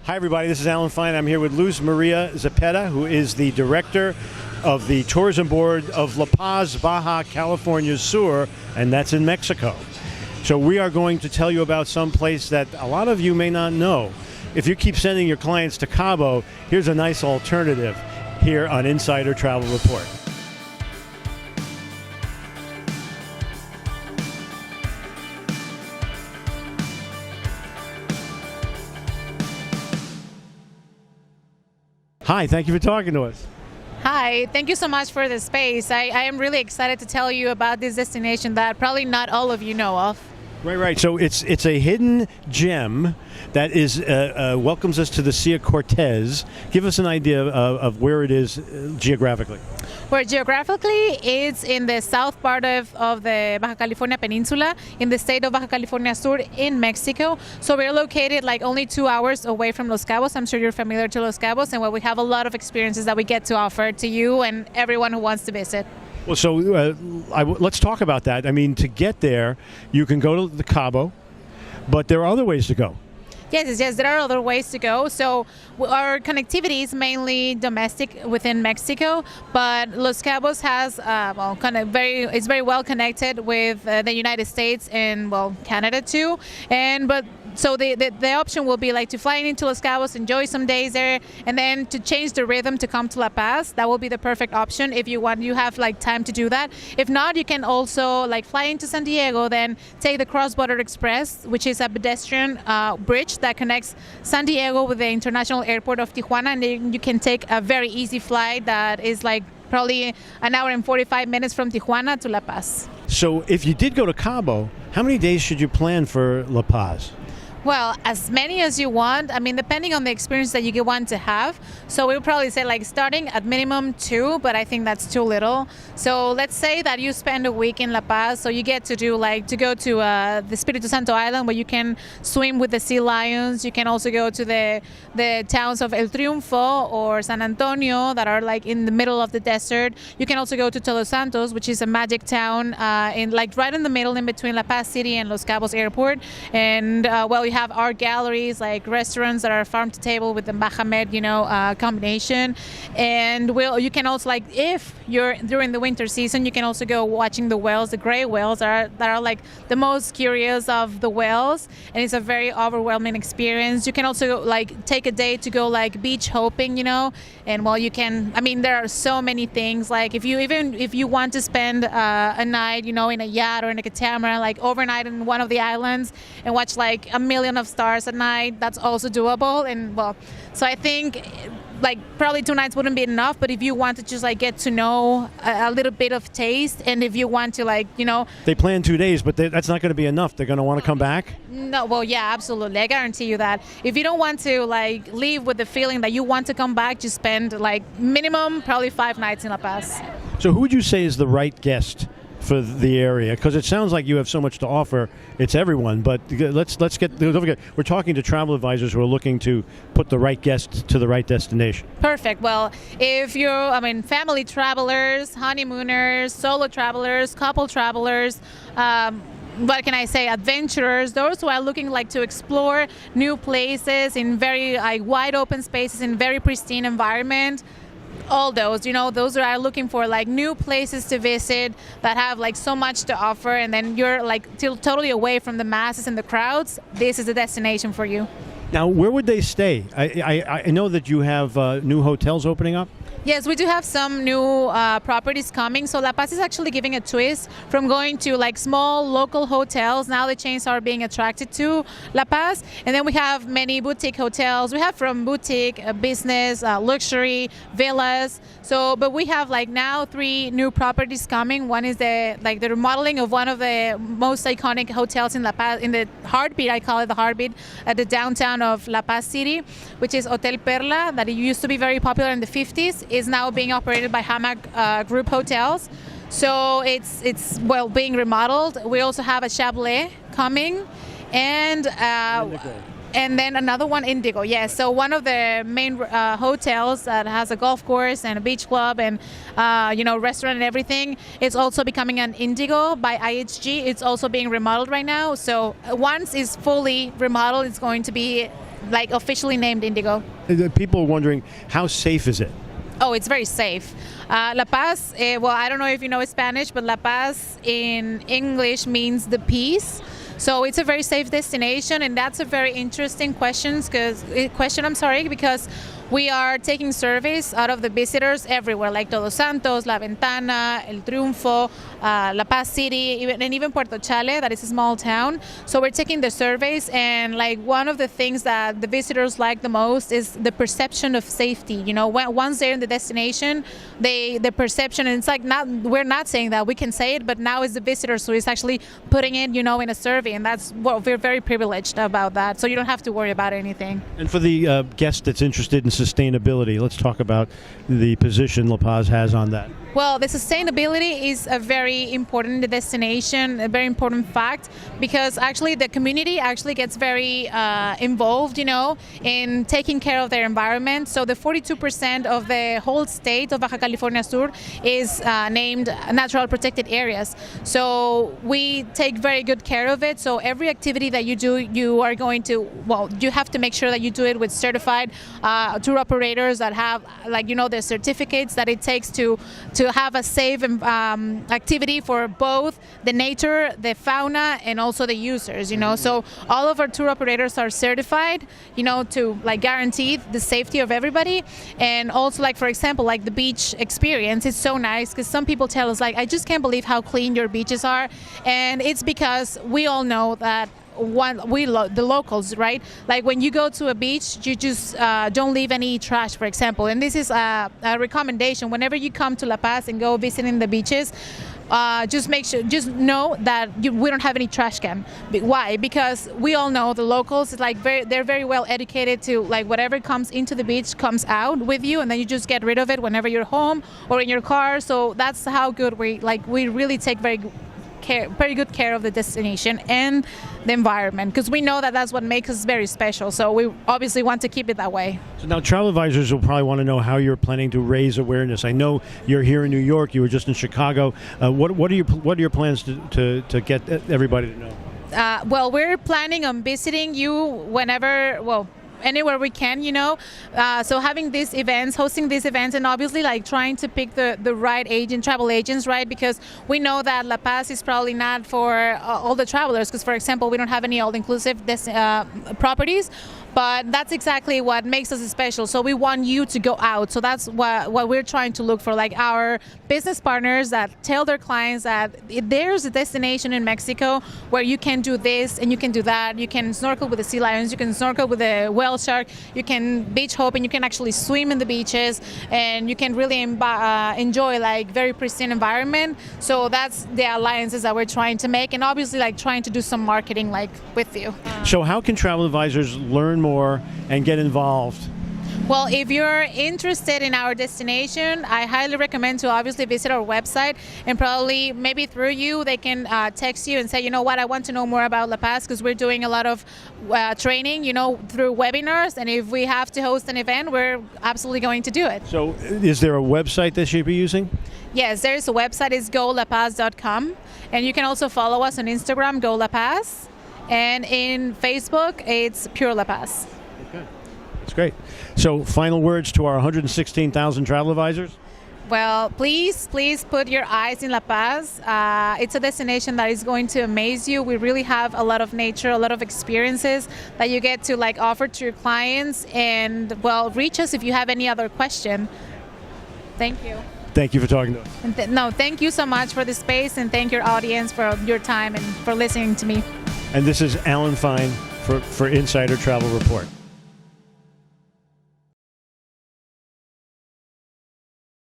Hi, everybody. This is Alan Fine. I'm here with Luz Maria Zepeda, who is the director of the tourism board of La Paz, Baja California Sur, and that's in Mexico. So we are going to tell you about some place that a lot of you may not know. If you keep sending your clients to Cabo, here's a nice alternative here on Insider Travel Report. Hi, thank you for talking to us. Hi, thank you so much for the space. I am really excited to tell you about this destination that probably not all of you know of. Right. So it's a hidden gem that is welcomes us to the Sea of Cortez. Give us an idea of where it is geographically. Where geographically, it's in the south part of the Baja California Peninsula, in the state of Baja California Sur in Mexico. So we're located like only 2 hours away from Los Cabos. I'm sure you're familiar to Los Cabos, and where we have a lot of experiences that we get to offer to you and everyone who wants to visit. Well, so let's talk about that. I mean, to get there, you can go to the Cabo, but there are other ways to go. Yes, there are other ways to go. So our connectivity is mainly domestic within Mexico, but Los Cabos has it's very well connected with the United States and Canada too. So the option will be like to fly into Los Cabos, enjoy some days there, and then to change the rhythm to come to La Paz. That will be the perfect option if you want. You have like time to do that. If not, you can also like fly into San Diego, then take the Cross Border Express, which is a pedestrian bridge that connects San Diego with the international airport of Tijuana, and then you can take a very easy flight that is like probably an hour and 45 minutes from Tijuana to La Paz. So if you did go to Cabo, how many days should you plan for La Paz? Well, as many as you want. I mean, depending on the experience that you want to have. So we'll probably say like starting at minimum 2, but I think that's too little. So let's say that you spend a week in La Paz, so you get to do to go to the Espiritu Santo Island where you can swim with the sea lions. You can also go to the towns of El Triunfo or San Antonio that are like in the middle of the desert. You can also go to Todos Santos, which is a magic town right in the middle in between La Paz City and Los Cabos Airport. And we have art galleries, like restaurants that are farm to table with the Bahamed, combination. And you can also, like, if you're during the winter season, you can also go watching the whales, the gray whales that are like the most curious of the whales, and it's a very overwhelming experience. You can also like take a day to go like beach hopping, and you can. I mean, there are so many things. Like if you want to spend a night, in a yacht or in a catamaran, like overnight in one of the islands and watch like a million of stars at night, that's also doable. And so I think like probably 2 nights wouldn't be enough, but if you want to just like get to know a little bit of taste, and if you want to they plan 2 days, but that's not going to be enough. They're going to want to come back. No, yeah, absolutely. I guarantee you that if you don't want to like leave with the feeling that you want to come back, just spend like minimum probably 5 nights in La Paz. So who would you say is the right guest for the area? Because it sounds like you have so much to offer. It's everyone, but let's get. Don't forget, we're talking to travel advisors who are looking to put the right guest to the right destination. Perfect. Well, if you're, family travelers, honeymooners, solo travelers, couple travelers. What can I say? Adventurers, those who are looking like to explore new places in very wide open spaces in very pristine environment. All those who are looking for like new places to visit that have like so much to offer, and then you're like totally away from the masses and the crowds, this is the destination for you. Now, where would they stay? I know that you have new hotels opening up. Yes, we do have some new properties coming. So La Paz is actually giving a twist from going to like small local hotels. Now the chains are being attracted to La Paz. And then we have many boutique hotels. We have from boutique, business, luxury, villas. But we have like now 3 new properties coming. One is the remodeling of one of the most iconic hotels in La Paz, in the heartbeat, I call it the heartbeat, at the downtown of La Paz City, which is Hotel Perla, that it used to be very popular in the 50s. Is now being operated by Hammock Group Hotels. So it's being remodeled. We also have a Chablais coming, and And then another one, Indigo. Yes. So one of the main hotels that has a golf course and a beach club and restaurant and everything. It's also becoming an Indigo by IHG. It's also being remodeled right now. So once it's fully remodeled, it's going to be like officially named Indigo. People are wondering, how safe is it? Oh, it's very safe. La Paz, well, I don't know if you know Spanish, but La Paz in English means the peace. So it's a very safe destination, and that's a very interesting question because we are taking surveys out of the visitors everywhere, like Todos Santos, La Ventana, El Triunfo, La Paz City, and even Puerto Chale, that is a small town. So we're taking the surveys, and like one of the things that the visitors like the most is the perception of safety. Once they're in the destination, the perception, and it's like we're not saying that, we can say it, but now it's the visitors who is actually putting it, in a survey, and that's what we're very privileged about that. So you don't have to worry about anything. And for the guest that's interested in sustainability, let's talk about the position La Paz has on that. Well, the sustainability is a very important destination, a very important fact, because actually the community actually gets very involved, in taking care of their environment. So the 42% of the whole state of Baja California Sur is named natural protected areas. So we take very good care of it. So every activity that you do, you have to make sure that you do it with certified tour operators that have, the certificates that it takes to have a safe activity for both the nature, the fauna, and also the users. So all of our tour operators are certified, to guarantee the safety of everybody. And also, for example, the beach experience is so nice because some people tell us, I just can't believe how clean your beaches are, and it's because we all know that the locals, right? Like when you go to a beach, you just don't leave any trash, for example. And this is a recommendation. Whenever you come to La Paz and go visiting the beaches, just know that we don't have any trash can. Why? Because we all know the locals, they're very well educated to whatever comes into the beach comes out with you, and then you just get rid of it whenever you're home or in your car. So that's how good we really take very good care of the destination and the environment, because we know that that's what makes us very special. So we obviously want to keep it that way. So now travel advisors will probably want to know how you're planning to raise awareness. I know you're here in New York. You were just in Chicago. What are your plans to get everybody to know? Well, we're planning on visiting you anywhere we can, so having these events, hosting these events, and obviously trying to pick the right travel agents, right? Because we know that La Paz is probably not for all the travelers, because for example, we don't have any all-inclusive properties, but that's exactly what makes us special. So we want you to go out. So that's what we're trying to look for, our business partners that tell their clients that there's a destination in Mexico where you can do this and you can do that. You can snorkel with the sea lions, you can snorkel with the whale shark, you can beach hop, and you can actually swim in the beaches, and you can really enjoy very pristine environment. So that's the alliances that we're trying to make, and obviously trying to do some marketing with you. So how can travel advisors learn more and get involved? Well, if you're interested in our destination, I highly recommend to obviously visit our website, and probably maybe through you they can text you and say, I want to know more about La Paz, because we're doing a lot of training, through webinars, and if we have to host an event, we're absolutely going to do it. So is there a website they should be using? Yes, there's a website. It's golapaz.com, and you can also follow us on Instagram, Go La Paz, and in Facebook, it's Pure La Paz. Okay. That's great. So final words to our 116,000 travel advisors? Well, please put your eyes in La Paz. It's a destination that is going to amaze you. We really have a lot of nature, a lot of experiences that you get to offer to your clients. And reach us if you have any other question. Thank you. Thank you for talking to us. And thank you so much for the space, and thank your audience for your time and for listening to me. And this is Alan Fine for Insider Travel Report.